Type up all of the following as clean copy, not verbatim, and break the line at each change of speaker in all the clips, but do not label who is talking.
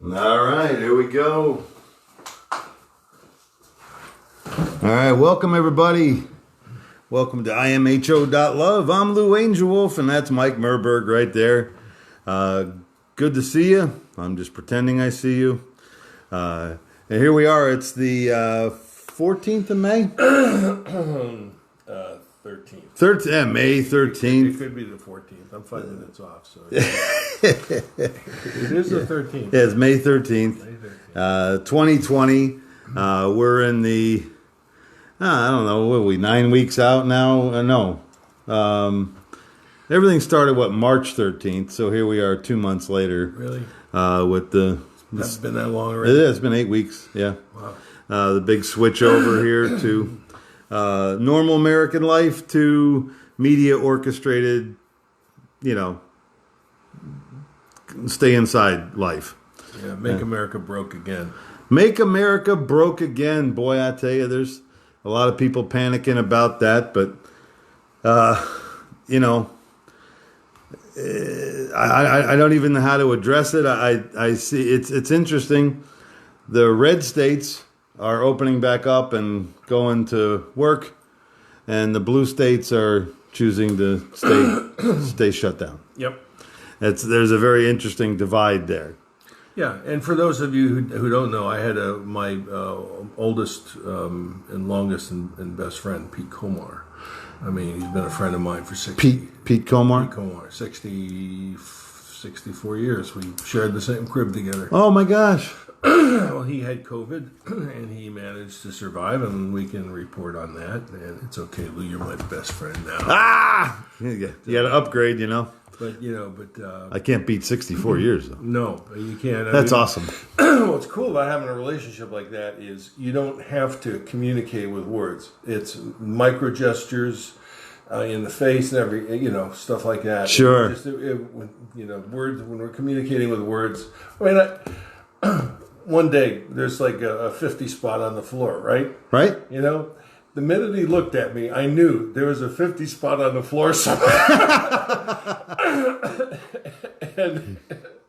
All right, here we go. All right, welcome everybody. Welcome to imho.love. I'm Lou Angelwolf, and that's Mike Murburg right there. Good to see you. I'm just pretending I see you. And here we are. It's the 14th of May?
13th.
May 13th.
It could be the 14th. I'm 5 minutes off, so it is the 13th.
Yeah, it's May 13th. 2020. We're in the, I don't know, what are we, 9 weeks out now? No. Everything started, March 13th, so here we are 2 months later.
Really?
With the...
That's been that long already?
It is. It's been 8 weeks, yeah.
Wow.
The big switch over here to normal American life to media orchestrated, stay inside life.
Yeah, make America broke again.
Make America broke again. Boy, I tell you, there's a lot of people panicking about that, but, I don't even know how to address it. I see it's interesting. The red states are opening back up and going to work, and the blue states are choosing to stay shut down.
Yep.
There's a very interesting divide there.
Yeah, and for those of you who don't know, I had my oldest and longest and best friend, Pete Comar. I mean, he's been a friend of mine for 60...
Pete Comar?
Pete Comar, 64 years. We shared the same crib together.
Oh, my gosh.
Well, he had COVID, and he managed to survive, and we can report on that. And it's okay, Lou, you're my best friend now.
Ah! You got to upgrade,
But,
I can't beat 64 years, though.
No, you can't.
That's awesome.
What's cool about having a relationship like that is you don't have to communicate with words. It's micro gestures in the face and stuff like that.
Sure.
Words, when we're communicating with words. I mean, one day there's like a 50 spot on the floor, right?
Right.
The minute he looked at me, I knew there was a 50 spot on the floor somewhere.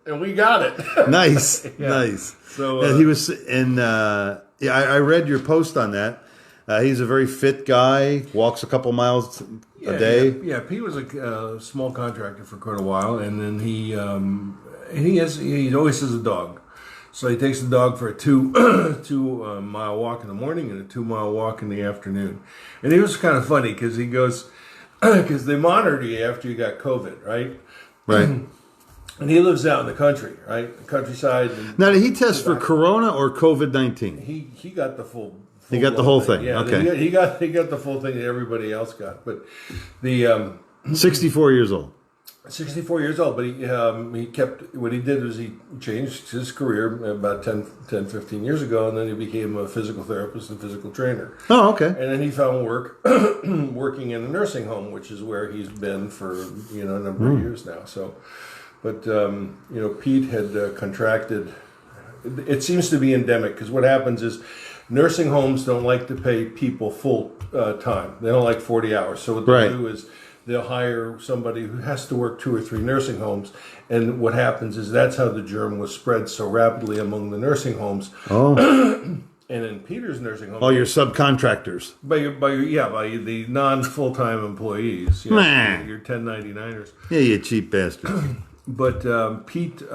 and we got it.
Nice.
Yeah.
Nice.
So
he was in, I read your post on that. He's a very fit guy, walks a couple miles a day.
Yeah, Pete was a small contractor for quite a while, and then he always has a dog. So he takes the dog for a two mile walk in the morning and a 2 mile walk in the afternoon. And it was kind of funny because he goes, because they monitored you after you got COVID, right?
Right.
And he lives out in the country, right? The countryside.
Now, did he test for Corona or COVID-19?
He got the full
he got the whole thing.
Yeah,
okay.
He got the full thing that everybody else got. But the
64 years old.
64 years old, but he kept, what he did was he changed his career about 10, 15 years ago, and then he became a physical therapist and physical trainer.
Oh, okay.
And then he found work working in a nursing home, which is where he's been for, a number of years now. So, but, Pete had contracted, it seems to be endemic, because what happens is nursing homes don't like to pay people full time. They don't like 40 hours. So what they do is, they'll hire somebody who has to work 2 or 3 nursing homes. And what happens is that's how the germ was spread so rapidly among the nursing homes. Oh. And in Peter's nursing home...
Oh, your subcontractors.
By the non-full-time employees. Your 1099ers.
Yeah, you cheap bastard.
But Pete, he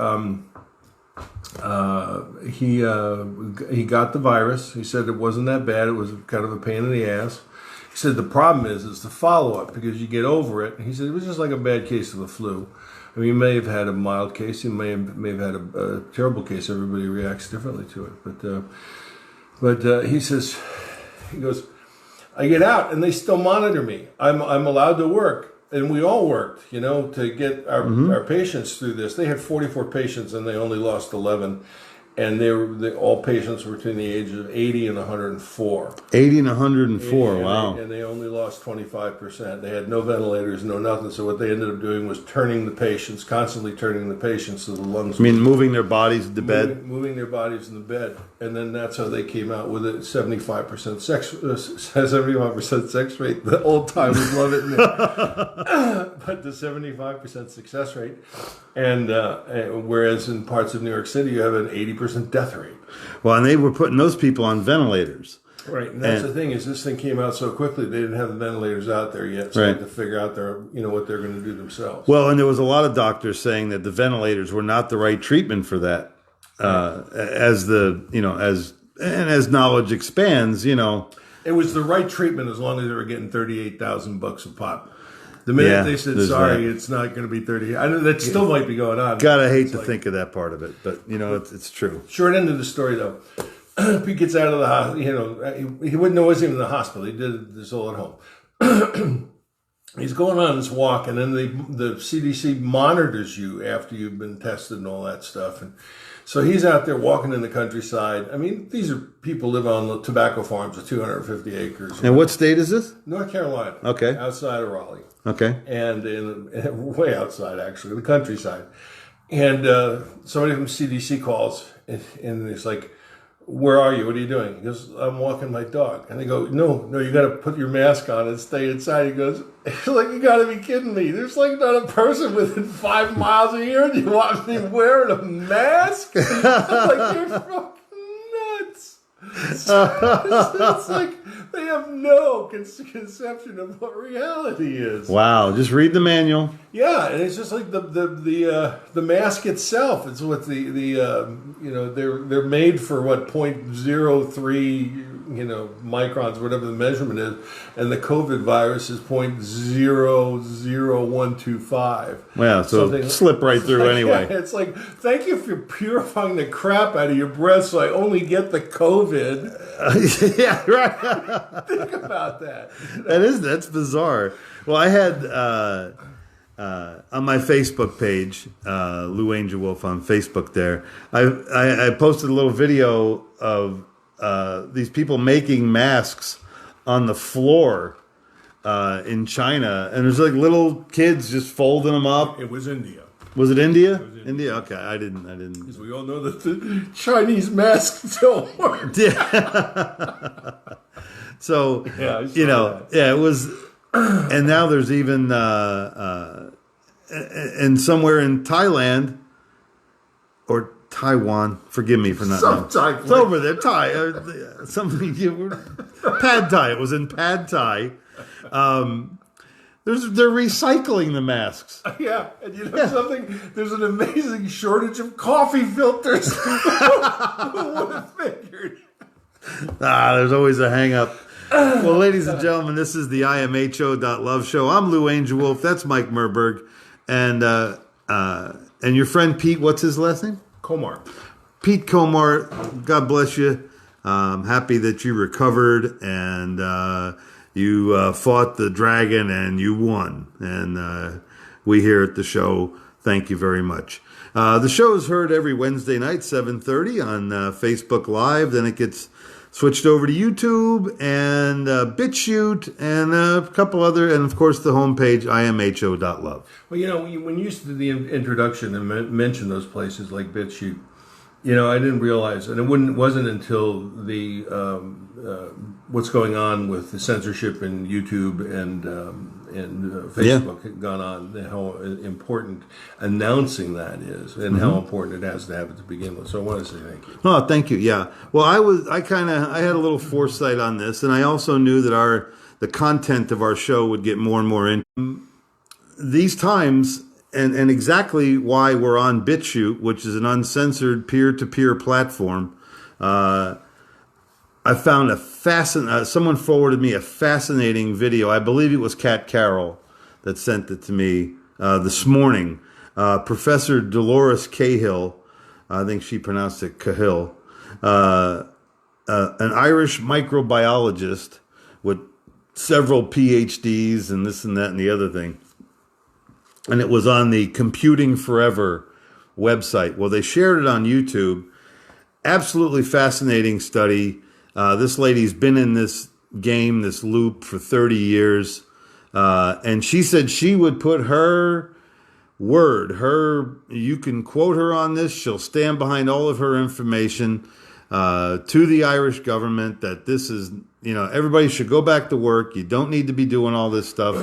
got the virus. He said it wasn't that bad. It was kind of a pain in the ass. He said the problem is the follow-up, because you get over it. He said it was just like a bad case of the flu. I mean, you may have had a mild case. You may have had a terrible case. Everybody reacts differently to it. But he goes, I get out and they still monitor me. I'm allowed to work. And we all worked, to get our patients through this. They had 44 patients and they only lost 11. and all patients were between the ages of 80 and 104.
80 and 104, wow.
And they only lost 25%. They had no ventilators, no nothing. So what they ended up doing was constantly turning the patients so the lungs.
I mean, moving their bodies to bed?
Moving their bodies in the bed. And then that's how they came out with a 75% sex rate. The old timers love it. But the 75% success rate. And whereas in parts of New York City, you have an 80% death rate.
Well, and they were putting those people on ventilators.
Right, and that's the thing is this thing came out so quickly they didn't have the ventilators out there yet, so they had to figure out what they're going to do themselves.
Well, and there was a lot of doctors saying that the ventilators were not the right treatment for that. As knowledge expands,
it was the right treatment as long as they were getting $38,000 a pop. The minute they said, sorry, it's not going to be 30. That still might be going on.
God, I hate to think of that part of it, but, it's true.
Short end of the story, though. He gets out of the hospital, he wasn't even in the hospital. He did this all at home. He's going on this walk, and then the CDC monitors you after you've been tested and all that stuff. And so he's out there walking in the countryside. I mean, these are people live on tobacco farms of 250 acres.
And what state is this?
North Carolina.
Okay.
Outside of Raleigh.
Okay.
And way outside, actually, the countryside. And somebody from CDC calls, and it's like, where are you? What are you doing? He goes, I'm walking my dog. And they go, no, you got to put your mask on and stay inside. He goes, you got to be kidding me. There's not a person within 5 miles of here and you want me wearing a mask? I'm like, you're fucking nuts. It's like they have no conception of what reality is.
Wow, just read the manual.
Yeah, and it's just like the mask itself. It's what they're made for what 0.03 microns, whatever the measurement is, and the COVID virus is 0.00125.
Well, so slip right through anyway.
Yeah, it's like, thank you for purifying the crap out of your breath so I only get the COVID.
Yeah, right.
Think about that.
That's bizarre. Well, I had on my Facebook page, Lou Angelwolf on Facebook there, I posted a little video of these people making masks on the floor in China, and there's like little kids just folding them up.
It was India.
Was it India? India? Okay, I didn't.
Because we all know that the Chinese masks don't work.
Yeah. So, it was, and now there's even, and somewhere in Thailand, or Taiwan, forgive me for not knowing. It's over there, Thai, Pad Thai, it was in Pad Thai. They're recycling the masks.
Yeah, and something? There's an amazing shortage of coffee filters. Who would have figured?
There's always a hang-up. Well, ladies and gentlemen, this is the IMHO.love show. I'm Lou Angelwolf. That's Mike Murburg. And your friend Pete, what's his last name?
Komar.
Pete Komar, God bless you. Happy that you recovered and you fought the dragon and you won. And we here at the show thank you very much. The show is heard every Wednesday night, 7:30 on Facebook Live. Then it gets switched over to YouTube and BitChute and a couple other, and of course the homepage, imho.love.
Well, when you used to do the introduction and mention those places like BitChute, I didn't realize, and it wasn't until the what's going on with the censorship in YouTube and Facebook had gone on, how important announcing that is, and how important it has to have it to begin with. So I want to say thank you.
Oh, thank you. Yeah. Well, I had a little foresight on this, and I also knew that the content of our show would get more and more in these times. And exactly why we're on BitChute, which is an uncensored peer-to-peer platform. I found someone forwarded me a fascinating video. I believe it was Kat Carroll that sent it to me this morning. Professor Dolores Cahill, I think she pronounced it Cahill, an Irish microbiologist with several PhDs and this and that and the other thing. And it was on the Computing Forever website. Well, they shared it on YouTube, absolutely fascinating study. This lady's been in this game, this loop, for 30 years. And she said she would put her word, you can quote her on this. She'll stand behind all of her information to the Irish government that this is, everybody should go back to work. You don't need to be doing all this stuff.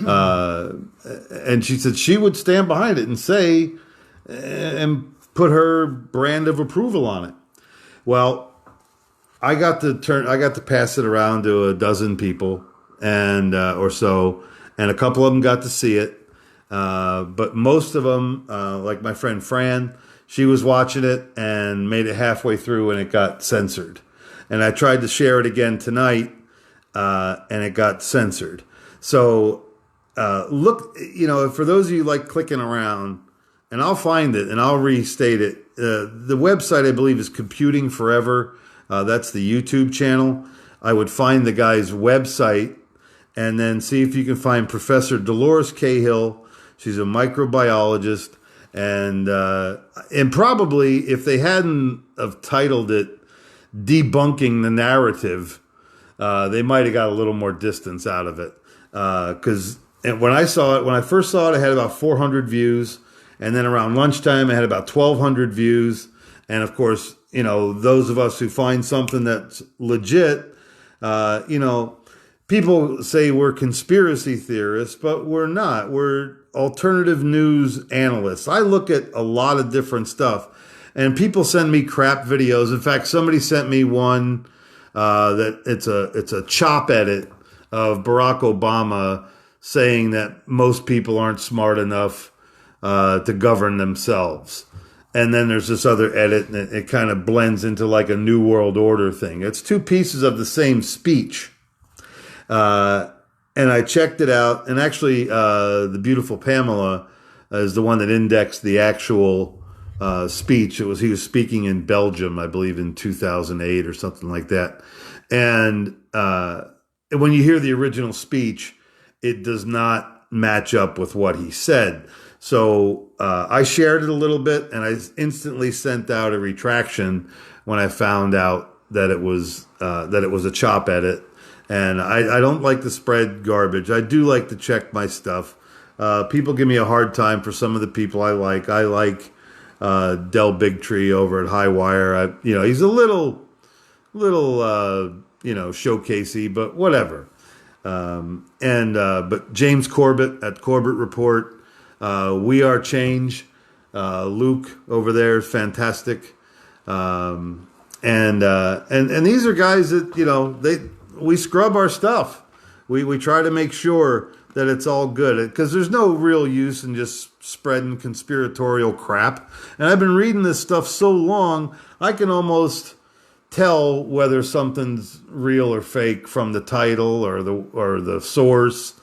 And she said she would stand behind it and say, and put her brand of approval on it. Well, I got to pass it around to a dozen people and or so, and a couple of them got to see it. But most of them, like my friend Fran, she was watching it and made it halfway through and it got censored. And I tried to share it again tonight, and it got censored. So look, for those of you like clicking around, and I'll find it and I'll restate it. The website, I believe, is Computing Forever. That's the YouTube channel. I would find the guy's website and then see if you can find Professor Dolores Cahill. She's a microbiologist. And probably if they hadn't have titled it Debunking the Narrative, they might have got a little more distance out of it. Because when I first saw it, I had about 400 views. And then around lunchtime, I had about 1,200 views. And of course, those of us who find something that's legit, people say we're conspiracy theorists, but we're not. We're alternative news analysts. I look at a lot of different stuff, and people send me crap videos. In fact, somebody sent me one that it's a chop edit of Barack Obama saying that most people aren't smart enough to govern themselves. And then there's this other edit, and it kind of blends into like a New World Order thing. It's two pieces of the same speech. And I checked it out, and actually the beautiful Pamela is the one that indexed the actual speech. He was speaking in Belgium, I believe, in 2008 or something like that. And when you hear the original speech, it does not match up with what he said. So I shared it a little bit, and I instantly sent out a retraction when I found out that it was a chop edit. And I don't like to spread garbage. I do like to check my stuff. People give me a hard time for some of the people I like. I like Del Bigtree over at Highwire. He's a little showcasey, but whatever. But James Corbett at Corbett Report, We Are Change. Luke over there is fantastic. And these are guys that, we scrub our stuff. We try to make sure that it's all good, because there's no real use in just spreading conspiratorial crap. And I've been reading this stuff so long, I can almost tell whether something's real or fake from the title or the source.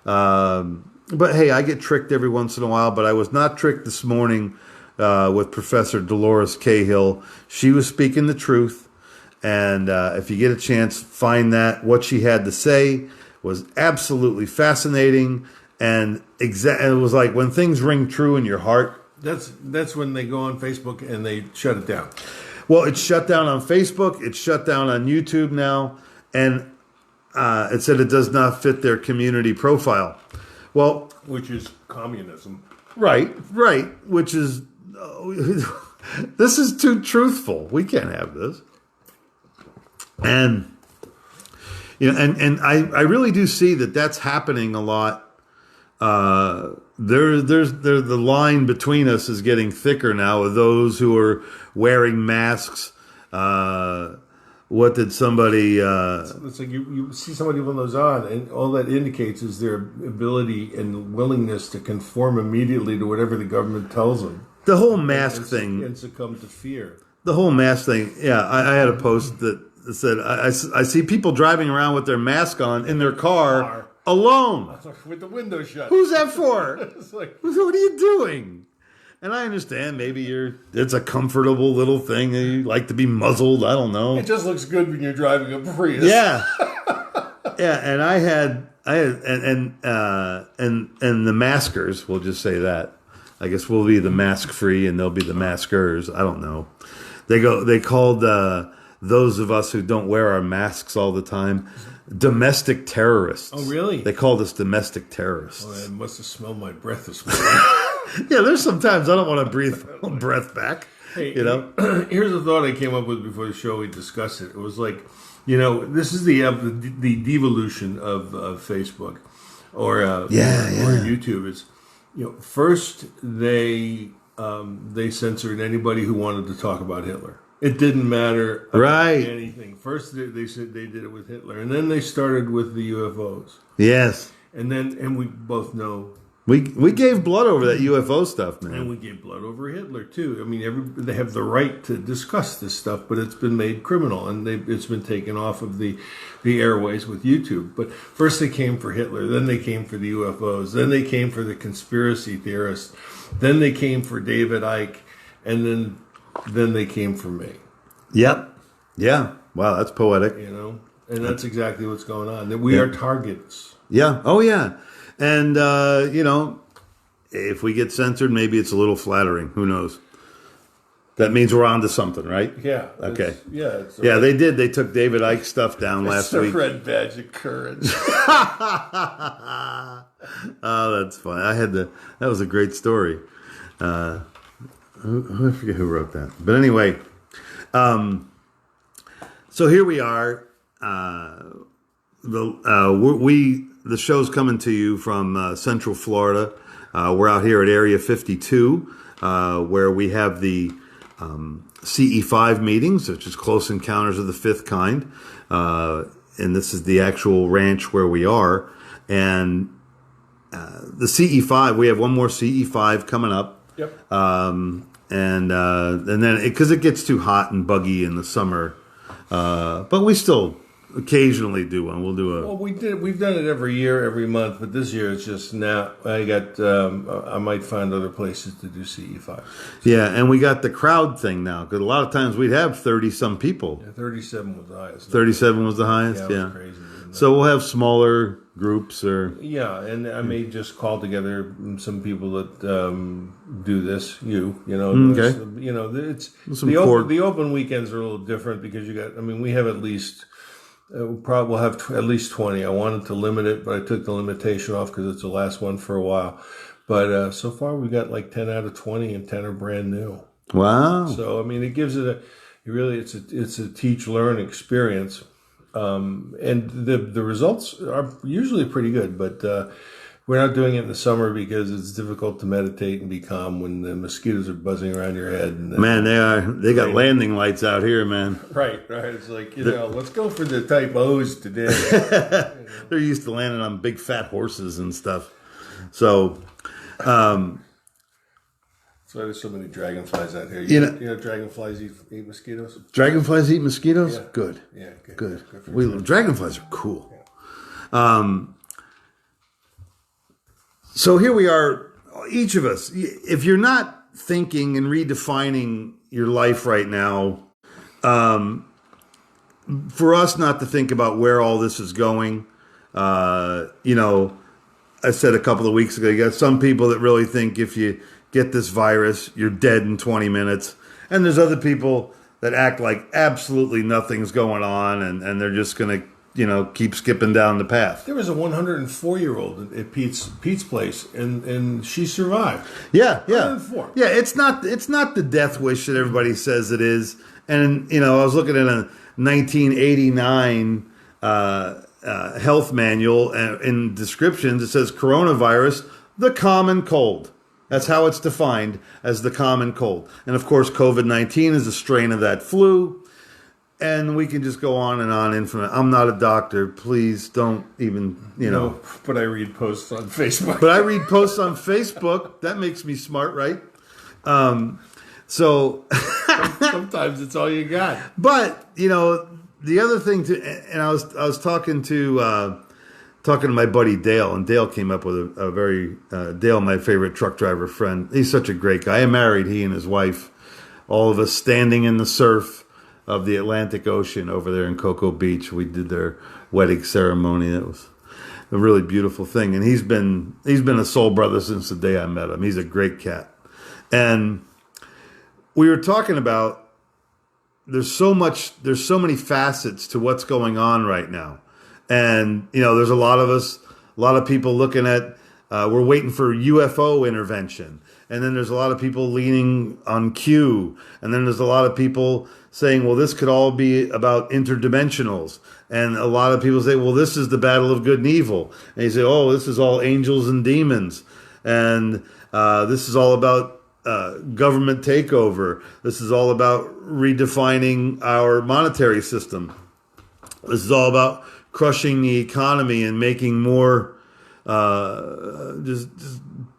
But hey, I get tricked every once in a while. But I was not tricked this morning with Professor Dolores Cahill. She was speaking the truth. And if you get a chance, find that. What she had to say was absolutely fascinating. And it was like when things ring true in your heart.
That's when they go on Facebook and they shut it down.
Well, it's shut down on Facebook. It's shut down on YouTube now. And it said it does not fit their community profile. Well,
which is communism.
Right. Which is, this is too truthful. We can't have this. And I really do see that that's happening a lot. There's the line between us is getting thicker now with those who are wearing masks. What did somebody?
It's like you see somebody with those on, and all that indicates is their ability and willingness to conform immediately to whatever the government tells them.
The whole mask thing,
and succumb to fear.
The whole mask thing. Yeah, I had a post that said I see people driving around with their mask on in their car alone
with the window shut.
Who's that for?
It's like,
what are you doing? And I understand maybe it's a comfortable little thing. You like to be muzzled. I don't know.
It just looks good when you're driving a Prius.
Yeah, yeah. And and the maskers. We'll just say that. I guess we'll be the mask free, and they'll be the maskers. I don't know. They called those of us who don't wear our masks all the time domestic terrorists.
Oh, really?
They called us domestic terrorists.
Oh, I must have smelled my breath this morning.
Yeah, there's sometimes I don't want to breathe my own breath back.
Hey,
Here's
a thought I came up with before the show. We discussed it. It was like, this is the devolution of Facebook or YouTube. It's first they censored anybody who wanted to talk about Hitler. It didn't matter about anything. First, they said they did it with Hitler, and then they started with the UFOs.
Yes,
and we both know
we gave blood over that UFO stuff, man,
and we gave blood over Hitler too. I mean, they have the right to discuss this stuff, but it's been made criminal, and it's been taken off of the airways with YouTube. But first, they came for Hitler, then they came for the UFOs, then they came for the conspiracy theorists, then they came for David Icke, and then they came for me.
Yep. Yeah. Wow, that's poetic.
And that's exactly what's going on. That we are targets.
Yeah. Oh, yeah. And, if we get censored, maybe it's a little flattering. Who knows? That means we're on to something, right?
Yeah.
Okay.
Yeah,
they did. They took David Icke stuff down last week.
It's the red badge of courage.
Oh, that's fun. That was a great story. I forget who wrote that. But anyway, so here we are. The show's coming to you from Central Florida. We're out here at Area 52, where we have the CE5 meetings, which is Close Encounters of the Fifth Kind. And this is the actual ranch where we are. And the CE5, we have one more CE5 coming up.
Yep.
And then because it gets too hot and buggy in the summer, but we still occasionally do one. We'll do a.
Well, we've done it every year, every month, but this year it's just now. I might find other places to do CE5.
Yeah, and we got the crowd thing now because a lot of times we'd have 30-some people.
Yeah, 37 was the highest.
37 was the highest.
Yeah, it was crazy.
So we'll have smaller groups or.
Yeah, and I may just call together some people that do this. Okay. It's the open weekends are a little different because we have at least. We'll have at least 20. I wanted to limit it, but I took the limitation off because it's the last one for a while. But so far, we got like 10 out of 20, and 10 are brand new.
Wow!
So it gives it it's a teach-learn experience, and the results are usually pretty good. But we're not doing it in the summer because it's difficult to meditate and be calm when the mosquitoes are buzzing around your head. And
man, they got landing lights out here, man.
Right. It's like, let's go for the type O's today.
They're used to landing on big fat horses and stuff. So,
that's why there's so many dragonflies out here. You know dragonflies eat mosquitoes?
Dragonflies eat mosquitoes?
Yeah.
Good.
Yeah,
good. Dragonflies are cool.
Yeah.
So here we are, each of us. If you're not thinking and redefining your life right now, for us not to think about where all this is going, I said a couple of weeks ago, you got some people that really think if you get this virus, you're dead in 20 minutes. And there's other people that act like absolutely nothing's going on and they're just going to keep skipping down the path.
There was a 104-year-old at Pete's place, and she survived.
Yeah.
104.
Yeah, it's not the death wish that everybody says it is. And I was looking at a 1989 health manual, and in descriptions it says coronavirus, the common cold. That's how it's defined, as the common cold. And of course, COVID-19 is a strain of that flu. And we can just go on and on infinite. I'm not a doctor. Please don't even,
No, but I read posts on Facebook.
That makes me smart, right? So
sometimes it's all you got.
But the other thing and I was talking to my buddy Dale, and Dale came up with a very Dale, my favorite truck driver friend. He's such a great guy. I married he and his wife, all of us standing in the surf of the Atlantic Ocean over there in Cocoa Beach. We did their wedding ceremony. It was a really beautiful thing. And he's been a soul brother since the day I met him. He's a great cat. And we were talking about there's so many facets to what's going on right now. And, there's a lot of people looking at, we're waiting for UFO intervention. And then there's a lot of people leaning on Q. And then there's a lot of people saying, well, this could all be about interdimensionals. And a lot of people say, well, this is the battle of good and evil. And you say, oh, this is all angels and demons. And this is all about government takeover. This is all about redefining our monetary system. This is all about crushing the economy and making more, just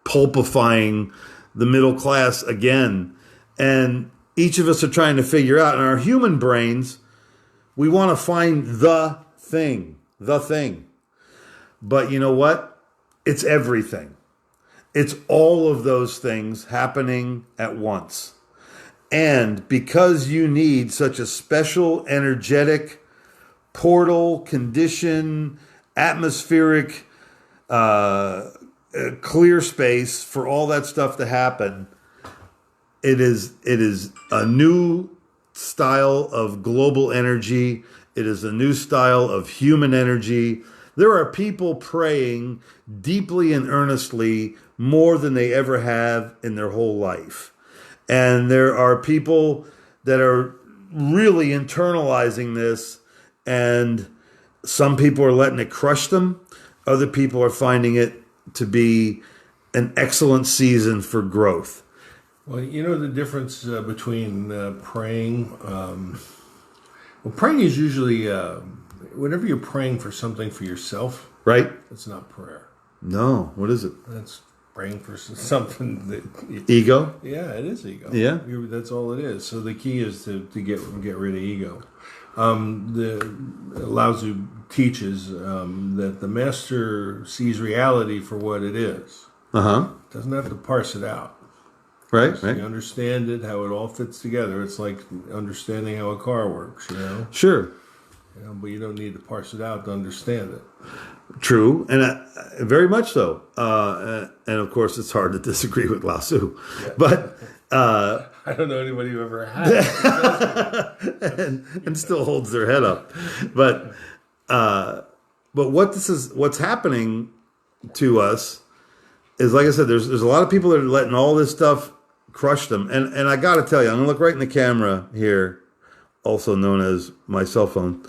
pulpifying the middle class again. And each of us are trying to figure out, in our human brains, we want to find the thing. But you know what? It's everything. It's all of those things happening at once. And because you need such a special, energetic, portal, condition, atmospheric, clear space for all that stuff to happen, it is a new style of global energy. It is a new style of human energy. There are people praying deeply and earnestly more than they ever have in their whole life. And there are people that are really internalizing this, and some people are letting it crush them. Other people are finding it to be an excellent season for growth.
Well, the difference between praying. Praying is usually whenever you're praying for something for yourself.
Right?
It's not prayer.
No. What is it?
That's praying for something that
ego.
Yeah, it is ego.
Yeah,
that's all it is. So the key is to get rid of ego. The Lao Tzu teaches that the master sees reality for what it is. Doesn't have to parse it out.
Right.
You understand it, how it all fits together. It's like understanding how a car works,
Sure.
But you don't need to parse it out to understand it.
True, and very much so. And of course, it's hard to disagree with Lao Tzu. Yeah. But
I don't know anybody who ever has.
and still holds their head up. But what's happening to us is, like I said, there's a lot of people that are letting all this stuff crush them. And I got to tell you, I'm going to look right in the camera here, also known as my cell phone.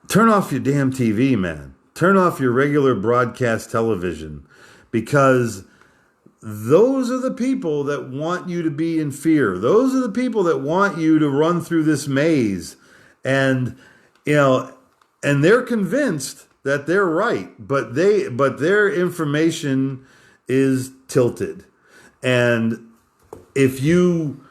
Turn off your damn TV, man. Turn off your regular broadcast television, because those are the people that want you to be in fear. Those are the people that want you to run through this maze. And, and they're convinced that they're right, but their information is tilted. And if you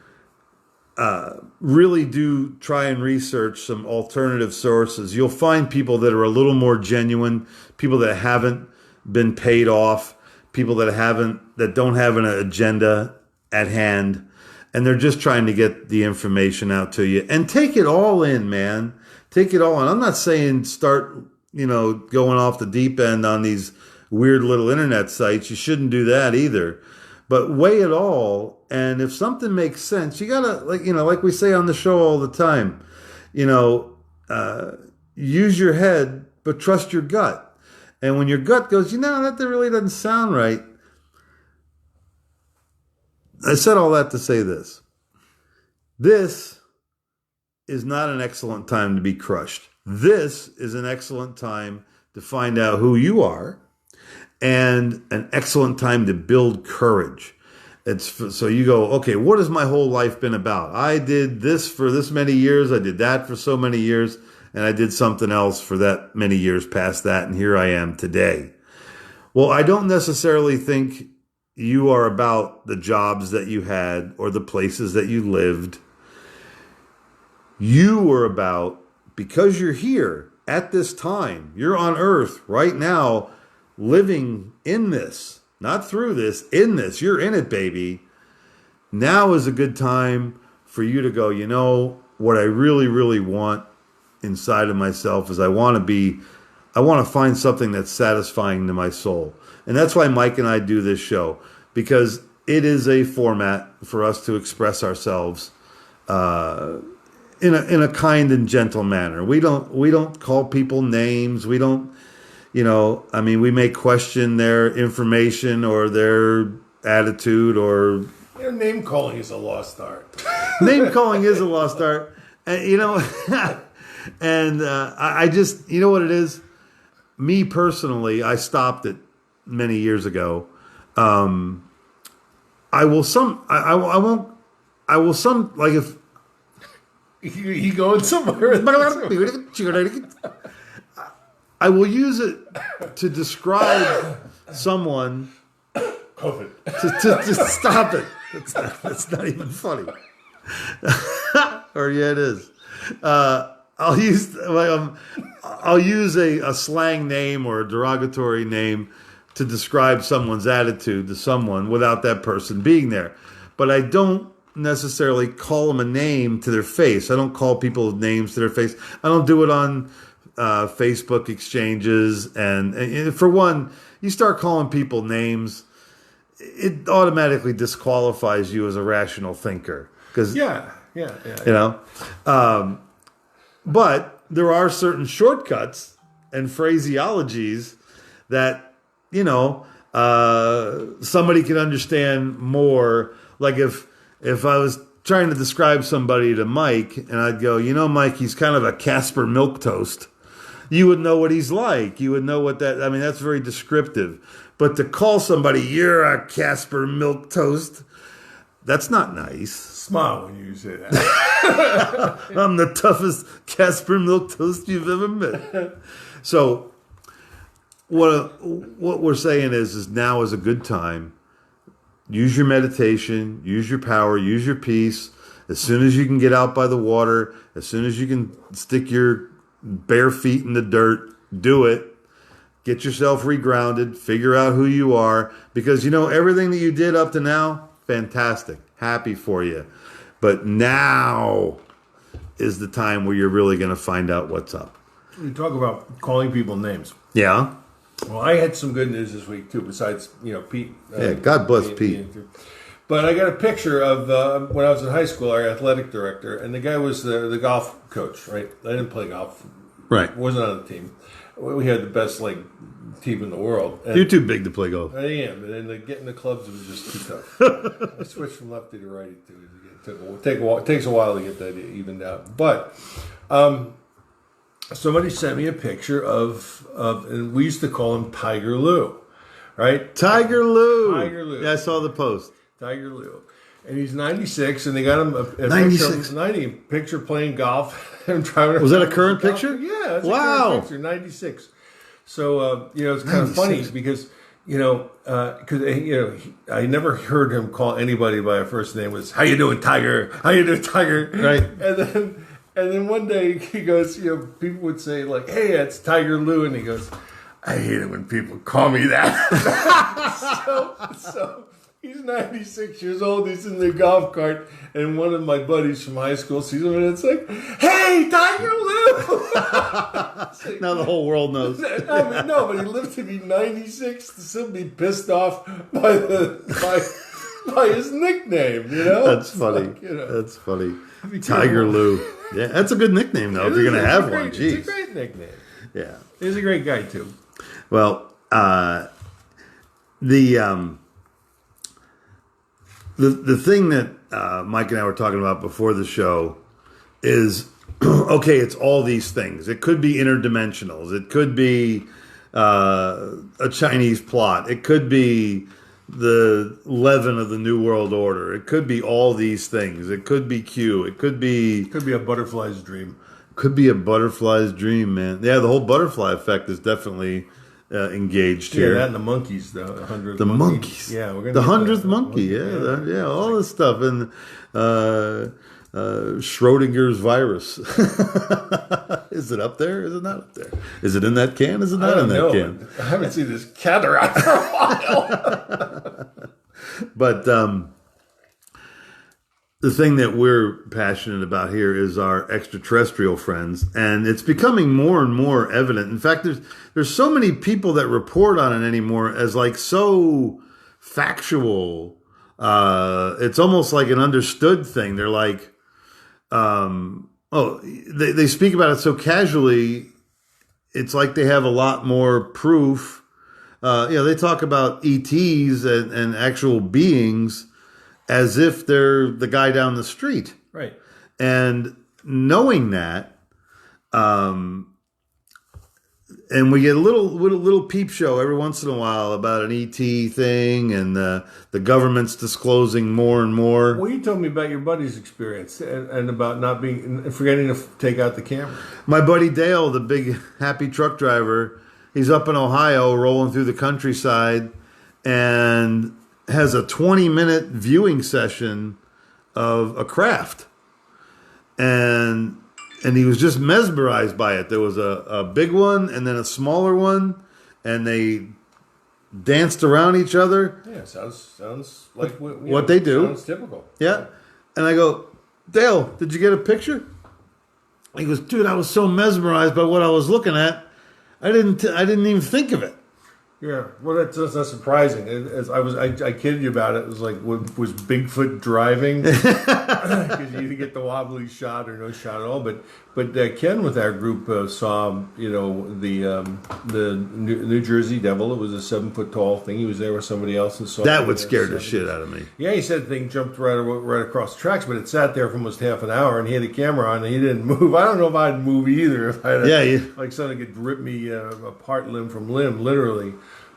really do try and research some alternative sources, you'll find people that are a little more genuine, people that haven't been paid off, people that don't have an agenda at hand, and they're just trying to get the information out to you. And take it all in, man. Take it all in. I'm not saying start, going off the deep end on these weird little internet sites. You shouldn't do that either. But weigh it all, and if something makes sense, you gotta, like we say on the show all the time, use your head, but trust your gut. And when your gut goes, that really doesn't sound right. I said all that to say this. This is not an excellent time to be crushed. This is an excellent time to find out who you are, and an excellent time to build courage. So you go, okay, what has my whole life been about? I did this for this many years. I did that for so many years. And I did something else for that many years past that. And here I am today. Well, I don't necessarily think you are about the jobs that you had or the places that you lived. You were about, because you're here at this time, you're on earth right now, living in this, not through this, in this. You're in it, baby. Now is a good time for you to go, what I really, really want inside of myself is I want to find something that's satisfying to my soul. And that's why Mike and I do this show, because it is a format for us to express ourselves in a kind and gentle manner. We don't call people names. We don't, I mean, we may question their information or their attitude or
name calling is a lost art.
name calling is a lost art. And, and I just, you know what it is? Me personally, I stopped it many years ago. I will like if
you going somewhere.
I will use it to describe someone.
COVID.
To stop it. It's not even funny. Or yeah, it is. I'll use a slang name or a derogatory name to describe someone's attitude to someone without that person being there. But I don't necessarily call them a name to their face. I don't call people names to their face. I don't do it on Facebook exchanges. And for one, you start calling people names, it automatically disqualifies you as a rational thinker. Because but there are certain shortcuts and phraseologies that somebody can understand more. Like if I was trying to describe somebody to Mike and I'd go, Mike, he's kind of a Casper milquetoast. You would know what he's like. You would know what that's very descriptive. But to call somebody, you're a Casper milquetoast, that's not nice.
Smile when you say that.
I'm the toughest Casper milquetoast you've ever met. So what we're saying is now is a good time. Use your meditation, use your power, use your peace. As soon as you can get out by the water, as soon as you can stick your bare feet in the dirt, do it. Get yourself regrounded, figure out who you are. Because, everything that you did up to now, fantastic. Happy for you. But now is the time where you're really going to find out what's up.
You talk about calling people names.
Yeah.
Well, I had some good news this week, too, besides, Pete.
God bless Pete.
But I got a picture of when I was in high school, our athletic director, and the guy was the golf coach, right? I didn't play golf.
Right.
Wasn't on the team. We had the best, team in the world. And
you're too big to play golf.
I am. And then getting the clubs was just too tough. I switched from lefty to righty, too. It takes a while to get that evened out. But somebody sent me a picture of and we used to call him Tiger Lou, right?
Tiger Lou.
Tiger Lou.
Yeah, I saw the post.
Tiger Lou. And he's 96, and they got him a
96.
picture playing golf. And driving.
Was that a current picture?
Yeah, that's
wow.
A current picture, 96. So, it's kind of funny because, I never heard him call anybody by a first name. It was, how you doing, Tiger? How you doing, Tiger?
Right.
And then one day he goes, people would say, hey, it's Tiger Lou. And he goes, I hate it when people call me that. so he's 96 years old. He's in the golf cart. And one of my buddies from high school sees him and it's like, hey, Tiger Lou!
Now the whole world knows.
No, but he lived to be 96 to still be pissed off by his nickname,
That's funny. That's funny. Tiger Lou. Yeah, that's a good nickname, though, if you're going to have one. Jeez.
It's a great nickname.
Yeah.
He's a great guy, too.
Well, the thing that Mike and I were talking about before the show is, okay, it's all these things. It could be interdimensionals. It could be a Chinese plot. It could be the leaven of the New World Order. It could be all these things. It could be Q. It could be
a butterfly's dream.
Could be a butterfly's dream, man. Yeah, the whole butterfly effect is definitely engaged here.
Yeah, that and the monkeys, the 100th
the
monkey.
Monkeys.
Yeah, we're gonna
the 100th monkey. Yeah, all this stuff and Schrodinger's virus. Is it up there? Is it not up there? Is it in that can? Is it not in that can?
I haven't seen this cat around for a while.
But the thing that we're passionate about here is our extraterrestrial friends, and it's becoming more and more evident. In fact, there's so many people that report on it anymore as so factual. It's almost like an understood thing. They're like, They speak about it so casually. It's like they have a lot more proof. They talk about ETs and actual beings as if they're the guy down the street.
Right.
And knowing that, and we get a little peep show every once in a while about an ET thing, and the government's disclosing more and more.
Well, you told me about your buddy's experience and about not forgetting to take out the camera.
My buddy Dale, the big happy truck driver, he's up in Ohio rolling through the countryside and has a 20-minute viewing session of a craft. And he was just mesmerized by it. There was a big one and then a smaller one, and they danced around each other.
Yeah, sounds like
what they do.
Sounds typical.
Yeah. And I go, Dale, did you get a picture? He goes, dude, I was so mesmerized by what I was looking at, I didn't even think of it.
Yeah, well, that's not surprising. I kidded you about it. It was like, was Bigfoot driving? Because you either get the wobbly shot or no shot at all. But Ken with our group saw, the New Jersey Devil. It was a 7-foot tall thing. He was there with somebody else and saw
that. Would scare the shit out of me.
Yeah, he said the thing jumped right across the tracks, but it sat there for almost half an hour, and he had a camera on, and he didn't move. I don't know if I'd move either. If I had like something could rip me apart limb from limb, literally.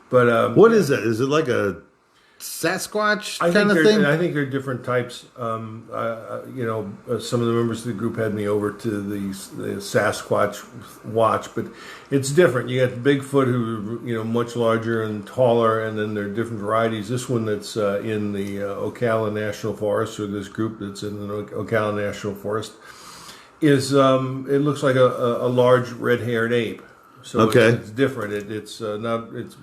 But
what is that? Is it like a Sasquatch kind of thing?
I think there are different types. Some of the members of the group had me over to the Sasquatch watch, but it's different. You got Bigfoot, who are much larger and taller, and then there are different varieties. This one that's in the Ocala National Forest, or this group that's in the Ocala National Forest, is it looks like a large red-haired ape. So it's different. It's not. It's.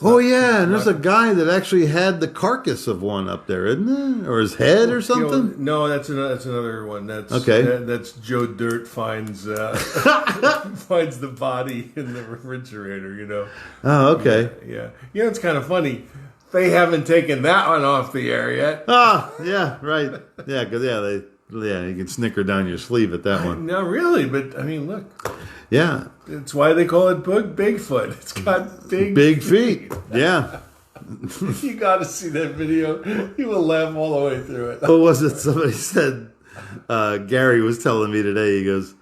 Oh yeah, and there's a guy that actually had the carcass of one up there, isn't there, or his head or something?
No, that's another one. That's that's Joe Dirt finds finds the body in the refrigerator.
Oh, okay.
Yeah. It's kind of funny. They haven't taken that one off the air yet.
Yeah, right. Yeah, because you can snicker down your sleeve at that one.
No, really, but I mean, look.
Yeah.
It's why they call it Bigfoot. It's got
big feet. Yeah.
You got to see that video. You will laugh all the way through it.
What was it? Somebody said, Gary was telling me today, he goes,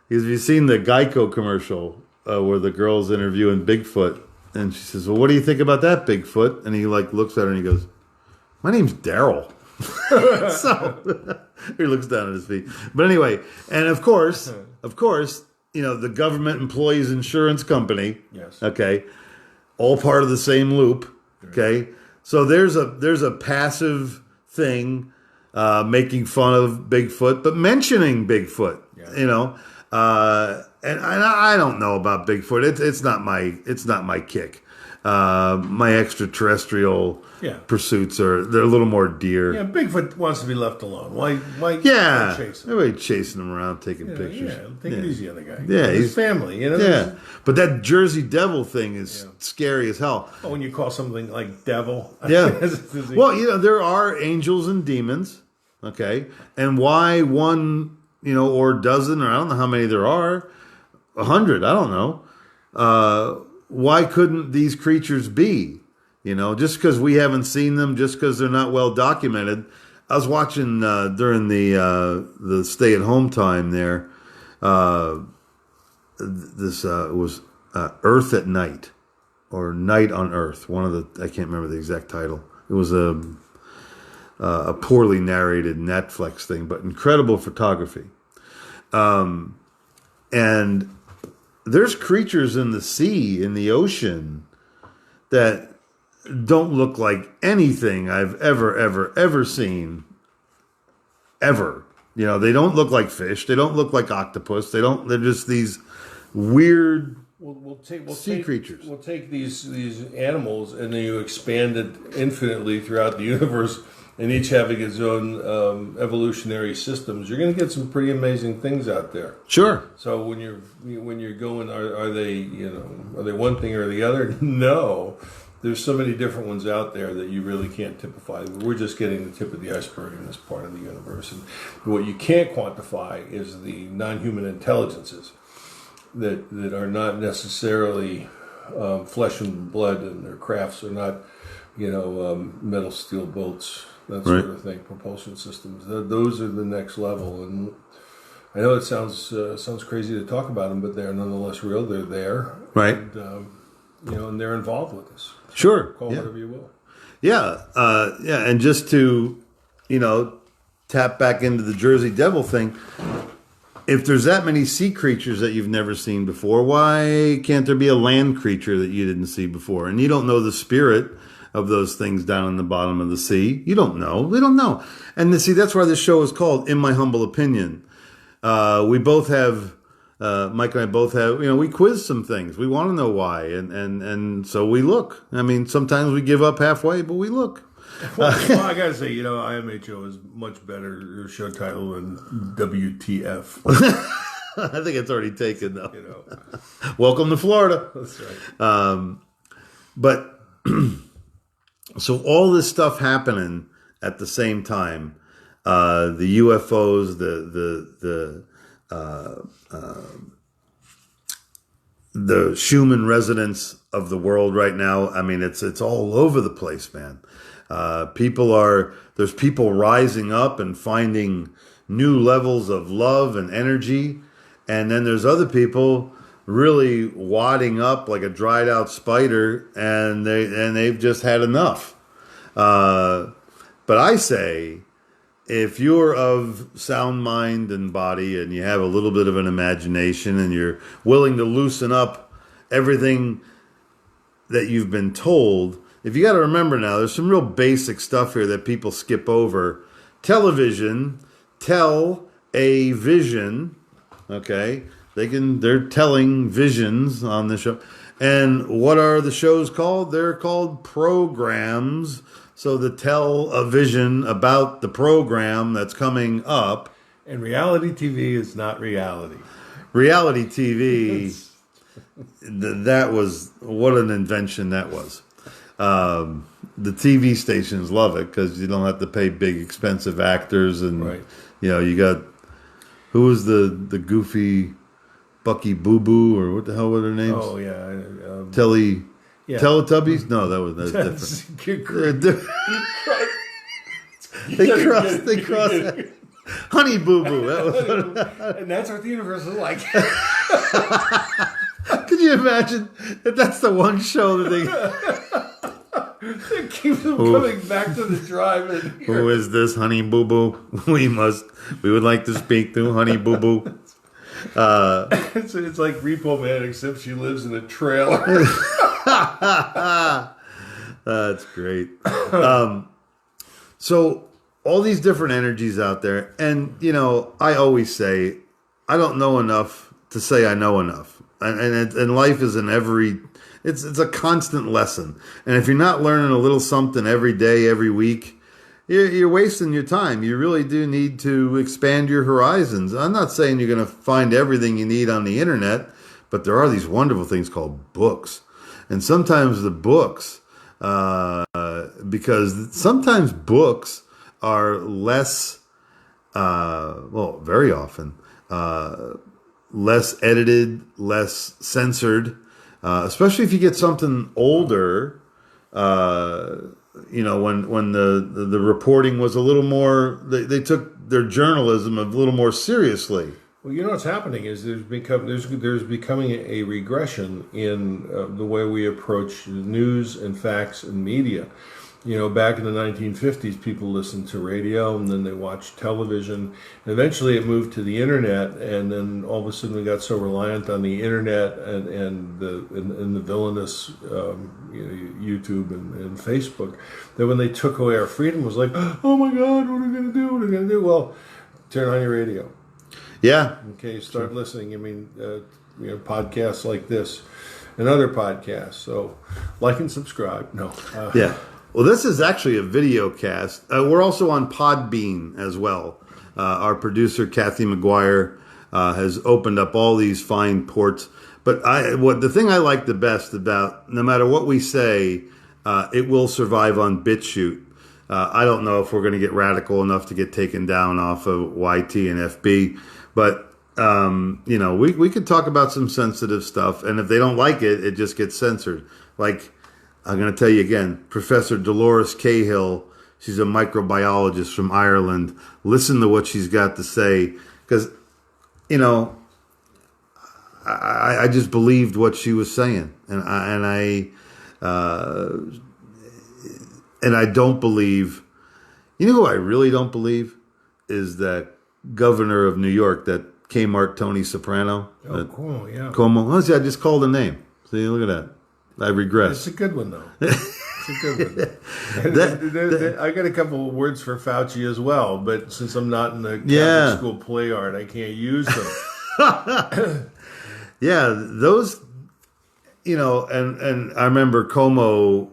have you seen the Geico commercial where the girl's interviewing Bigfoot? And she says, well, what do you think about that, Bigfoot? And he looks at her and he goes, my name's Daryl. So he looks down at his feet. But anyway, and of course, the government employees insurance company.
Yes.
Okay. All part of the same loop. Okay. So there's a passive thing, making fun of Bigfoot, but mentioning Bigfoot. Yeah. And I don't know about Bigfoot. It's not my kick. My extraterrestrial pursuits they're a little more deer.
Yeah, Bigfoot wants to be left alone. Why chase him?
Everybody chasing him around, taking pictures.
Yeah, take it easy on the guy.
Yeah,
his family.
Yeah, but that Jersey Devil thing is scary as hell.
Oh, when you call something like devil.
Yeah. Well, there are angels and demons. Okay, and why one, or dozen, or I don't know how many there are, 100. I don't know. Why couldn't these creatures be? Just because we haven't seen them, just because they're not well documented. I was watching during the stay-at-home time there. This was Earth at Night, or Night on Earth. I can't remember the exact title. It was a poorly narrated Netflix thing, but incredible photography. And there's creatures in the sea, in the ocean, that don't look like anything I've ever seen. Ever. They don't look like fish. They don't look like octopus. They're just these weird sea creatures.
We'll take these animals and then you expand it infinitely throughout the universe, and each having its own evolutionary systems. You're going to get some pretty amazing things out there.
Sure.
So when you're going, are they one thing or the other? No. there's so many different ones out there that you really can't typify. We're just getting the tip of the iceberg in this part of the universe. And what you can't quantify is the non-human intelligences that are not necessarily flesh and blood, and their crafts are not, metal, steel bolts, that sort of thing, propulsion systems. Those are the next level. And I know it sounds crazy to talk about them, but they're nonetheless real. They're there.
Right.
And, and they're involved with us.
Sure.
Call whatever you will.
Yeah. And just to, tap back into the Jersey Devil thing, if there's that many sea creatures that you've never seen before, why can't there be a land creature that you didn't see before? And you don't know the spirit of those things down in the bottom of the sea. You don't know. We don't know. And see, that's why this show is called In My Humble Opinion. We both have... Mike and I both have, we quiz some things. We want to know why. And so we look. I mean, sometimes we give up halfway, but we look.
Well, I got to say, IMHO is much better show title than WTF.
I think it's already taken, though. Welcome to Florida.
That's right.
But so all this stuff happening at the same time, the UFOs, the Schumann resonance of the world right now. I mean, it's all over the place, man. There's people rising up and finding new levels of love and energy. And then there's other people really wadding up like a dried out spider, and they've just had enough. But I say, if you're of sound mind and body and you have a little bit of an imagination and you're willing to loosen up everything that you've been told, if you got to remember now, there's some real basic stuff here that people skip over. Television, tell a vision, okay? They're telling visions on the show. And what are the shows called? They're called programs. So to tell a vision about the program that's coming up.
And reality TV is not reality.
Reality TV, that was, what an invention that was. The TV stations love it because you don't have to pay big, expensive actors. And,
right.
You got, who was the goofy Bucky Boo Boo, or what the hell were their names?
Oh, yeah.
Yeah. Teletubbies? No, that's different. They cross. Honey Boo Boo.
And that's what the universe is like.
Can you imagine if that's the one show that
it keeps them coming back to the drive-in.
Who is this Honey Boo Boo? We would like to speak to Honey Boo Boo.
It's like Repo Man, except she lives in a trailer.
That's great. So all these different energies out there, and I always say I don't know enough to say I know enough, and life is it's a constant lesson, and if you're not learning a little something every day, every week, you're wasting your time. You really do need to expand your horizons. I'm not saying you're going to find everything you need on the internet, but there are these wonderful things called books. And sometimes the books, because sometimes books are less, very often, less edited, less censored, especially if you get something older, when the reporting was a little more, they took their journalism a little more seriously.
Well, what's happening is there's becoming a regression in the way we approach news and facts and media. Back in the 1950s, people listened to radio, and then they watched television. And eventually it moved to the internet, and then all of a sudden we got so reliant on the internet and the villainous YouTube and Facebook that when they took away our freedom, it was like, oh my God, what are we going to do? What are we going to do? Well, turn on your radio.
Yeah.
Okay, start listening. I mean, podcasts like this and other podcasts. So like and subscribe. No.
Yeah. Well, this is actually a video cast. We're also on Podbean as well. Our producer, Kathy McGuire, has opened up all these fine ports. But the thing I like the best about, no matter what we say, it will survive on BitChute. I don't know if we're going to get radical enough to get taken down off of YT and FB, but we could talk about some sensitive stuff, and if they don't like it, it just gets censored. Like, I'm going to tell you again, Professor Dolores Cahill, she's a microbiologist from Ireland. Listen to what she's got to say, because, I just believed what she was saying, and I don't believe. You know who I really don't believe is that governor of New York, that Kmart Tony Soprano.
Oh, cool, yeah.
Como. Oh, see, I just called a name. See, look at that. I regress.
It's a good one, though. It's a good one. I got a couple of words for Fauci as well, but since I'm not in the Catholic school play art, I can't use them.
Yeah, those, and I remember Como,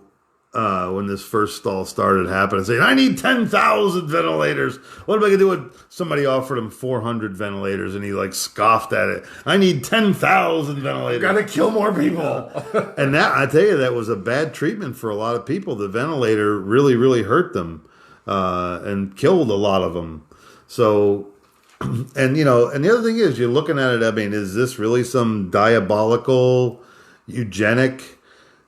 when this first all started happening, saying, I need 10,000 ventilators. What am I going to do when somebody offered him 400 ventilators and he scoffed at it? I need 10,000 ventilators.
Got to kill more people.
And that, I tell you, that was a bad treatment for a lot of people. The ventilator really, really hurt them and killed a lot of them. So, and the other thing is, you're looking at it, I mean, is this really some diabolical, eugenic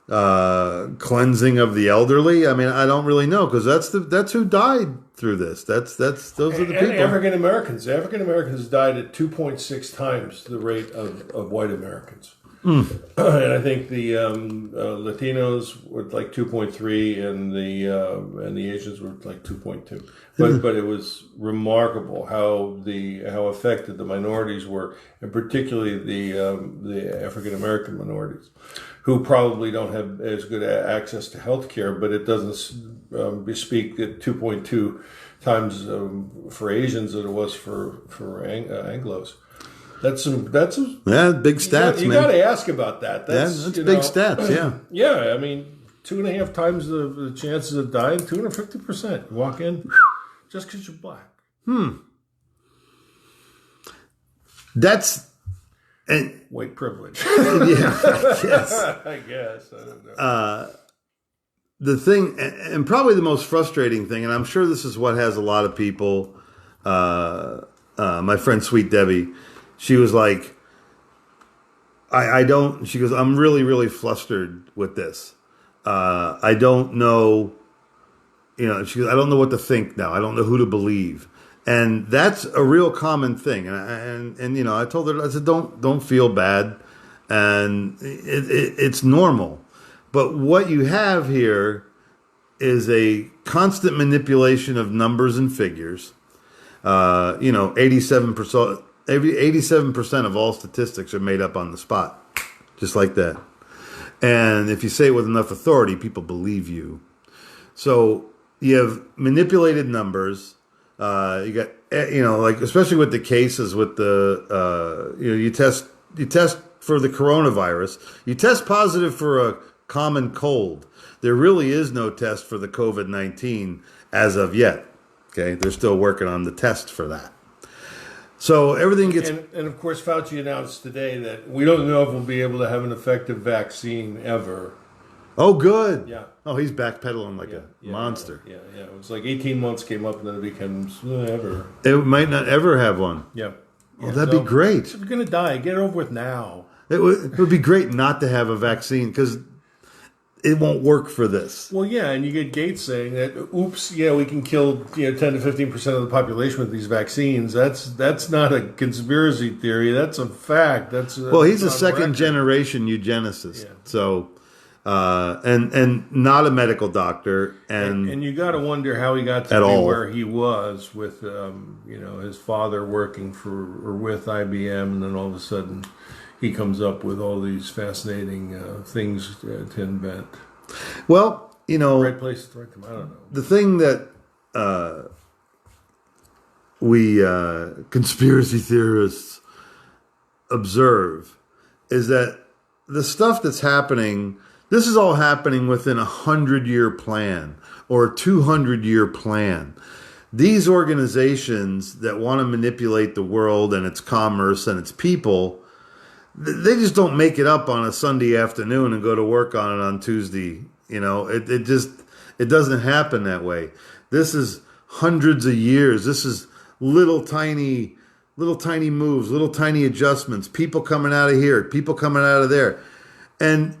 cleansing of the elderly? I mean, I don't really know, because that's who died through this. Those are the people.
African Americans died at 2.6 times the rate of white Americans. And I think the Latinos were 2.3, and the Asians were 2.2. But it was remarkable how affected the minorities were, and particularly the African American minorities, who probably don't have as good access to health care. But it doesn't bespeak that 2.2 times for Asians that it was for Anglos. That's big
stats,
you
man.
You got to ask about that. That's
big stats. Yeah.
Yeah, I mean, 2.5 times the chances of dying, 250%. You walk in just because you're black.
That's
white privilege.
Yeah, I guess.
I guess. I don't know.
The thing, and probably the most frustrating thing, and I'm sure this is what has a lot of people. My friend Sweet Debbie, she was like, she goes, I'm really, really flustered with this. I don't know, she goes, I don't know what to think now. I don't know who to believe. And that's a real common thing. And I told her, I said, don't feel bad. And it's normal. But what you have here is a constant manipulation of numbers and figures. 87% of all statistics are made up on the spot, just like that. And if you say it with enough authority, people believe you. So you have manipulated numbers. You got, especially with the cases with the, you test for the coronavirus. You test positive for a common cold. There really is no test for the COVID-19 as of yet. Okay, they're still working on the test for that. So everything gets...
And of course, Fauci announced today that we don't know if we'll be able to have an effective vaccine ever.
Oh, good.
Yeah.
Oh, he's backpedaling like a monster.
Yeah. It was 18 months came up, and then it becomes ever.
It might not ever have one.
Yeah.
Oh, that'd be great.
If you're going to die, get it over with now.
It would be great not to have a vaccine, because it won't work for this.
Well, yeah, and you get Gates saying that, oops, we can kill 10 to 15% of the population with these vaccines. That's not a conspiracy theory. That's a fact.
He's a second generation eugenicist. Yeah. So, and not a medical doctor, and
you got to wonder how he got to be where he was with his father working with IBM, and then all of a sudden he comes up with all these fascinating things to invent.
Well,
right place at the right time. I don't know.
The thing that we conspiracy theorists observe is that the stuff that's happening, this is all happening within a 100-year plan or a 200-year plan. These organizations that want to manipulate the world and its commerce and its people, they just don't make it up on a Sunday afternoon and go to work on it on Tuesday, It doesn't happen that way. This is hundreds of years. This is little tiny moves, little tiny adjustments, people coming out of here, people coming out of there. And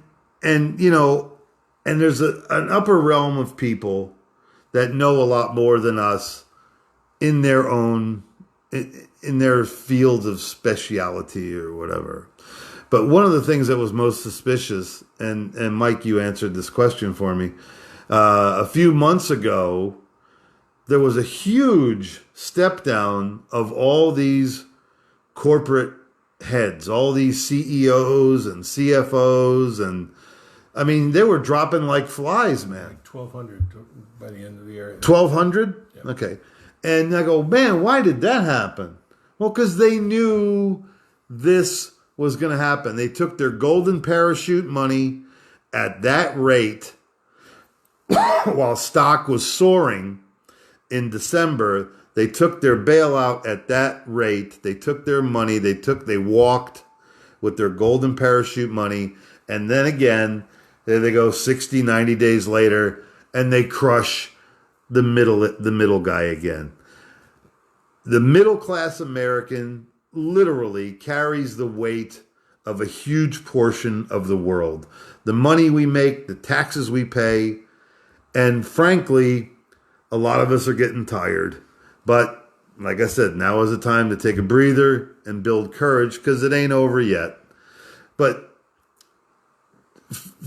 there's an upper realm of people that know a lot more than us in their fields of speciality or whatever. But one of the things that was most suspicious, and Mike, you answered this question for me, a few months ago, there was a huge step down of all these corporate heads, all these CEOs and CFOs, and I mean, they were dropping like flies, man.
Like 1,200 by the end of the year.
1,200?
Yep.
Okay. And I go, man, why did that happen? Well, because they knew this was going to happen. They took their golden parachute money at that rate while stock was soaring in December. They took their bailout at that rate. They took their money. They walked with their golden parachute money. And then again, there they go 60, 90 days later, and they crush the middle guy again. The middle class American literally carries the weight of a huge portion of the world. The money we make, the taxes we pay, and frankly, a lot of us are getting tired. But like I said, now is the time to take a breather and build courage because it ain't over yet. But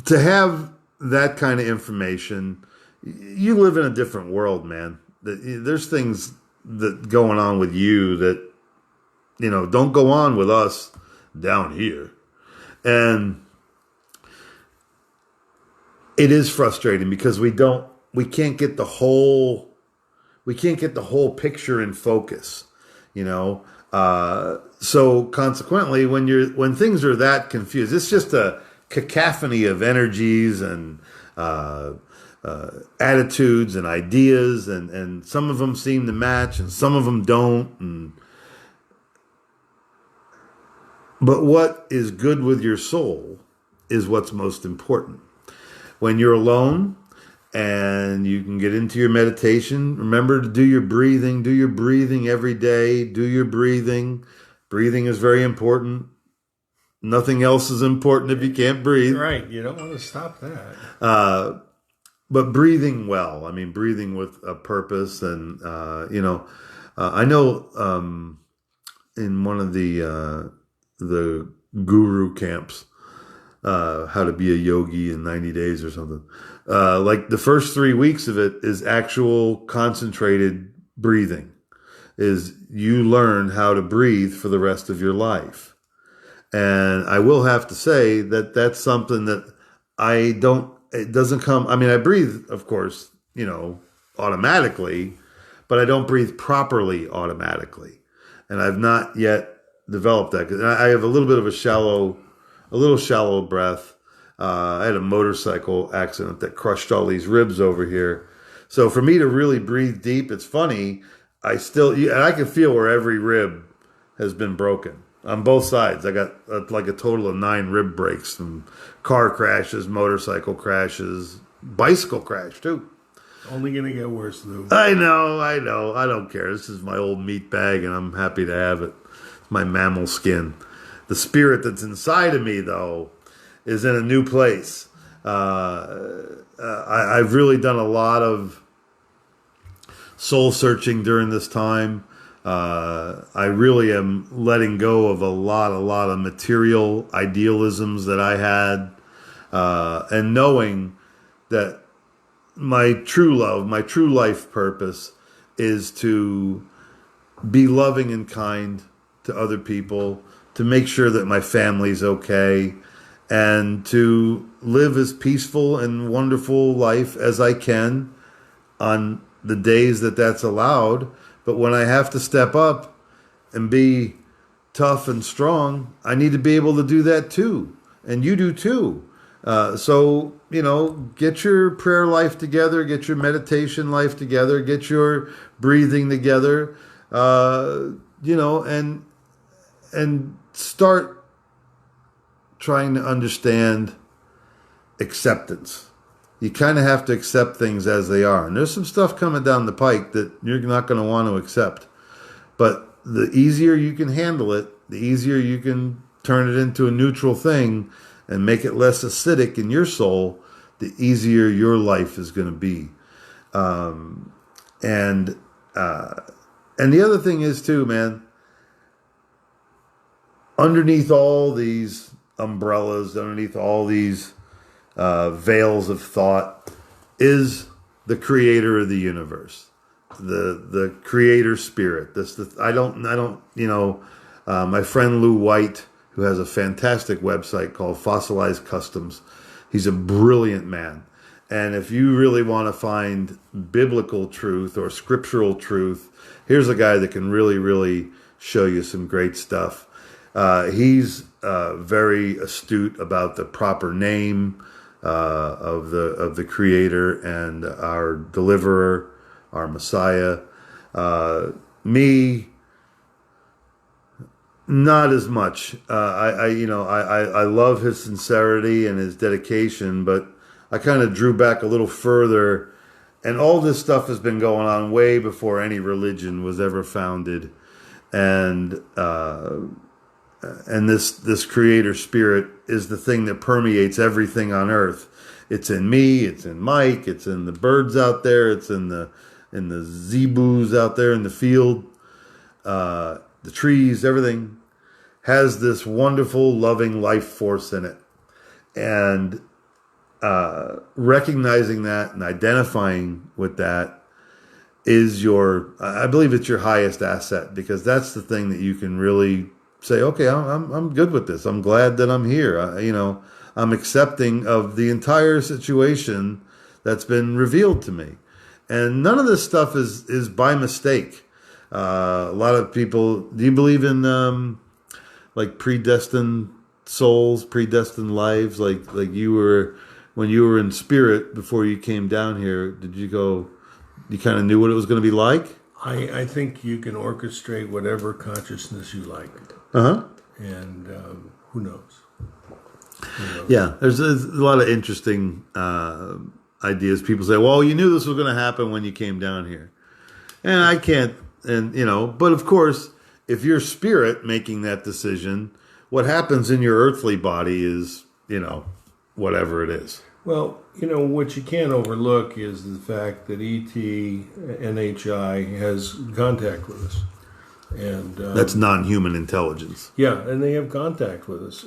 to have that kind of information, you live in a different world, man. There's things that going on with you that, don't go on with us down here. And it is frustrating because we can't get the whole picture in focus, so consequently, when things are that confused, it's just a cacophony of energies and attitudes and ideas, and some of them seem to match and some of them don't. But what is good with your soul is what's most important. When you're alone and you can get into your meditation, remember to do your breathing. Do your breathing every day. Do your breathing. Breathing is very important. Nothing else is important if you can't breathe.
Right. You don't want to stop that.
But breathing well. I mean, breathing with a purpose. And, I know in one of the guru camps, how to be a yogi in 90 days or something. Like the first 3 weeks of it is actual concentrated breathing. Is you learn how to breathe for the rest of your life. And I will have to say that that's something that it doesn't come, I mean, I breathe, of course, automatically, but I don't breathe properly automatically. And I've not yet developed that. And I have a little bit of a shallow breath. I had a motorcycle accident that crushed all these ribs over here. So for me to really breathe deep, it's funny. I can feel where every rib has been broken on both sides. I got like a total of 9 rib breaks from car crashes, motorcycle crashes, bicycle crash too.
Only going to get worse, Lou.
I know. I don't care. This is my old meat bag, and I'm happy to have it. It's my mammal skin. The spirit that's inside of me, though, is in a new place. I've really done a lot of soul searching during this time. I really am letting go of a lot of material idealisms that I had, and knowing that my true love, my true life purpose is to be loving and kind to other people, to make sure that my family's okay, and to live as peaceful and wonderful life as I can on the days that that's allowed. But when I have to step up and be tough and strong, I need to be able to do that too. And you do too. So, get your prayer life together, get your meditation life together, get your breathing together, and start trying to understand acceptance. you kind of have to accept things as they are. And there's some stuff coming down the pike that you're not going to want to accept. But the easier you can handle it, the easier you can turn it into a neutral thing and make it less acidic in your soul, the easier your life is going to be. And the other thing is too, man, underneath all these umbrellas, underneath all these veils of thought, is the creator of the universe, the creator spirit. My friend Lou White, who has a fantastic website called Fossilized Customs, he's a brilliant man. And if you really want to find biblical truth or scriptural truth, here's a guy that can really, really show you some great stuff. He's very astute about the proper name of the Creator and our Deliverer, our Messiah. Me, not as much. I love his sincerity and his dedication, but I kind of drew back a little further. And all this stuff has been going on way before any religion was ever founded, and this creator spirit is the thing that permeates everything on earth. It's in me, it's in Mike, it's in the birds out there, it's in the zebus out there in the field, the trees, everything has this wonderful, loving life force in it. And recognizing that and identifying with that is I believe it's your highest asset, because that's the thing that you can really say, okay, I'm good with this. I'm glad that I'm here. I'm accepting of the entire situation that's been revealed to me. And none of this stuff is by mistake. A lot of people, do you believe in like predestined souls, predestined lives? Like you were, when you were in spirit before you came down here, you kind of knew what it was going to be like?
I think you can orchestrate whatever consciousness you like.
Uh-huh.
And who knows?
Yeah, there's a lot of interesting ideas. People say, well, you knew this was going to happen when you came down here. And I can't, but of course, if you're spirit making that decision, what happens in your earthly body is, whatever it is.
Well, what you can't overlook is the fact that NHI has contact with us. And
that's non-human intelligence.
Yeah, and they have contact with us.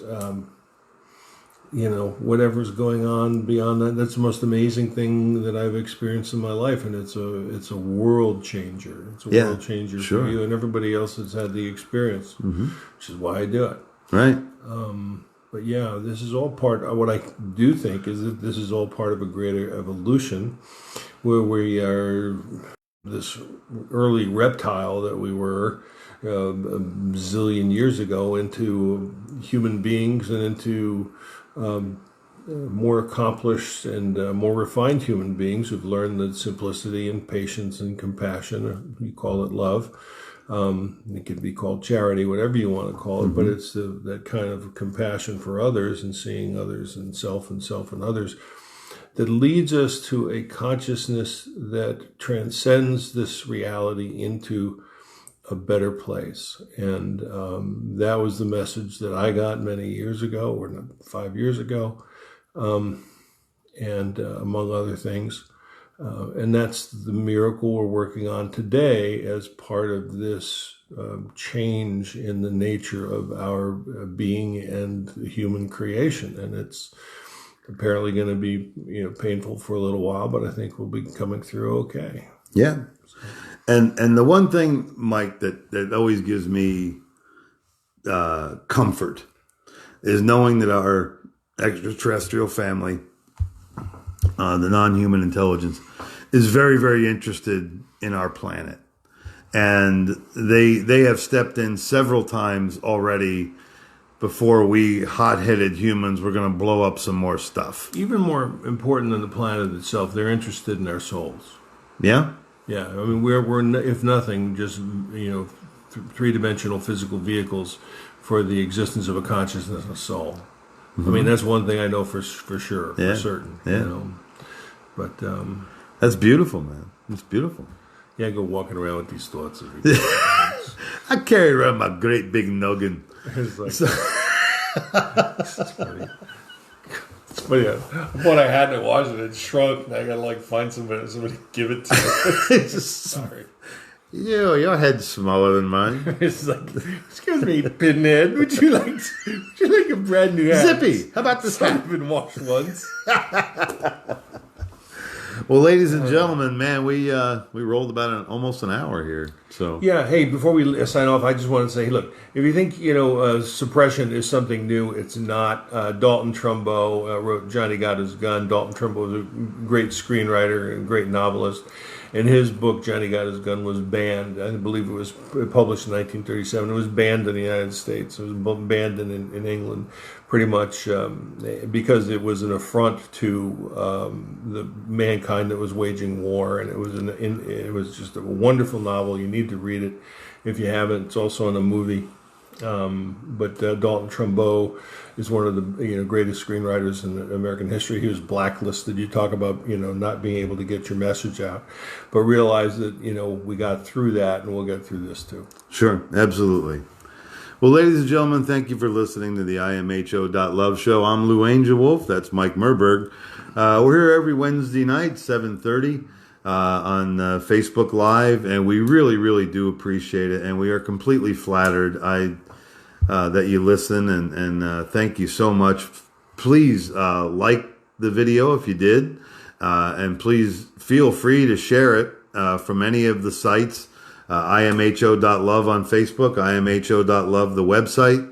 Whatever's going on beyond that, that's the most amazing thing that I've experienced in my life, and it's a world changer. It's a world changer for you and everybody else that's had the experience, which is why I do it.
Right.
But yeah, this is all part of what I do think is that this is all part of a greater evolution, where we are this early reptile that we were a zillion years ago into human beings and into more accomplished and more refined human beings who've learned that simplicity and patience and compassion, you call it love, it could be called charity, whatever you want to call it, but it's that kind of compassion for others and seeing others and self and others that leads us to a consciousness that transcends this reality into a better place. And that was the message that I got many years ago, or 5 years ago, and among other things. And that's the miracle we're working on today as part of this change in the nature of our being and human creation. And it's apparently going to be painful for a little while, but I think we'll be coming through okay.
Yeah. And the one thing, Mike, that always gives me comfort is knowing that our extraterrestrial family, the non-human intelligence, is very, very interested in our planet. And they have stepped in several times already before we hot-headed humans were going to blow up some more stuff.
Even more important than the planet itself, they're interested in our souls.
Yeah?
Yeah, I mean, we're if nothing, just, three-dimensional physical vehicles for the existence of a consciousness and a soul. I mean, that's one thing I know for sure, for certain.
Yeah.
But
That's beautiful, man. It's beautiful.
yeah, I go walking around with these thoughts every day.
I carry around my great big noggin.
It's like, it's funny. It's funny. I thought I had to wash it. It shrunk, and I gotta like find somebody give it to me.
It's just,
Sorry.
your head's smaller than mine.
It's like, excuse me, Pinhead. Would you like a brand new hat?
Zippy, how about this hat?
I've been washed once.
Well, ladies and gentlemen, man, we rolled about almost an hour here. So
Yeah. Hey, before we sign off, I just want to say, look, if you think suppression is something new, it's not. Dalton Trumbo wrote Johnny Got His Gun. Dalton Trumbo was a great screenwriter and great novelist. And his book, Johnny Got His Gun, was banned. I believe it was published in 1937. It was banned in the United States. It was banned in England, pretty much because it was an affront to the mankind that was waging war. And it was just a wonderful novel. You need to read it if you haven't. It's also in a movie. But Dalton Trumbo is one of the greatest screenwriters in American history. He was blacklisted. You talk about not being able to get your message out, but realize that we got through that, and we'll get through this too.
sure, absolutely. Well, ladies and gentlemen, thank you for listening to the IMHO.love show. I'm Lou Angelwolf. That's Mike Murburg. We're here every Wednesday night, 7:30. On Facebook Live, and we really, really do appreciate it, and we are completely flattered that you listen, and thank you so much. Please like the video if you did, and please feel free to share it from any of the sites, imho.love on Facebook, imho.love the website,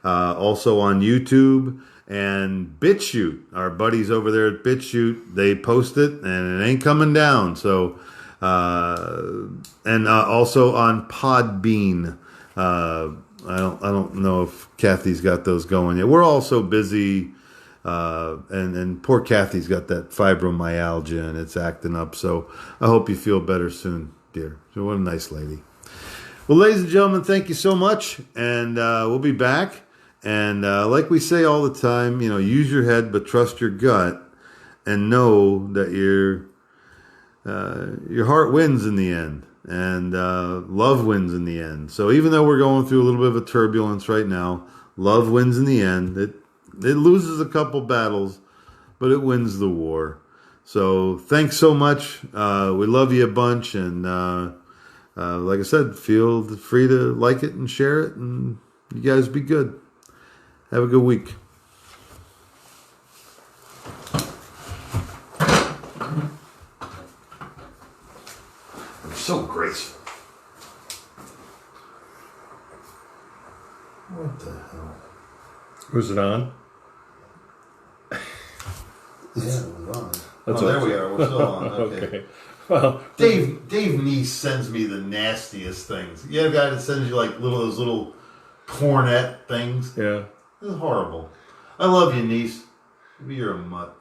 also on YouTube. And BitChute, our buddies over there at BitChute, they post it, and it ain't coming down. So, and also on Podbean. I don't know if Kathy's got those going yet. We're all so busy, and poor Kathy's got that fibromyalgia, and it's acting up. So I hope you feel better soon, dear. So what a nice lady. Well, ladies and gentlemen, thank you so much, and we'll be back. And like we say all the time, use your head, but trust your gut, and know that your heart wins in the end, and love wins in the end. So even though we're going through a little bit of a turbulence right now, love wins in the end. It loses a couple battles, but it wins the war. So thanks so much. We love you a bunch, and like I said, feel free to like it and share it, and you guys be good. Have a good week. You're so graceful. What the hell?
Was it on?
Yeah, it was on.
That's
There we are. We're still on.
Okay. Well,
Dave Neese sends me the nastiest things. You have a guy that sends you like those little cornet things.
yeah.
This is horrible. I love you, niece. Maybe you're a mutt.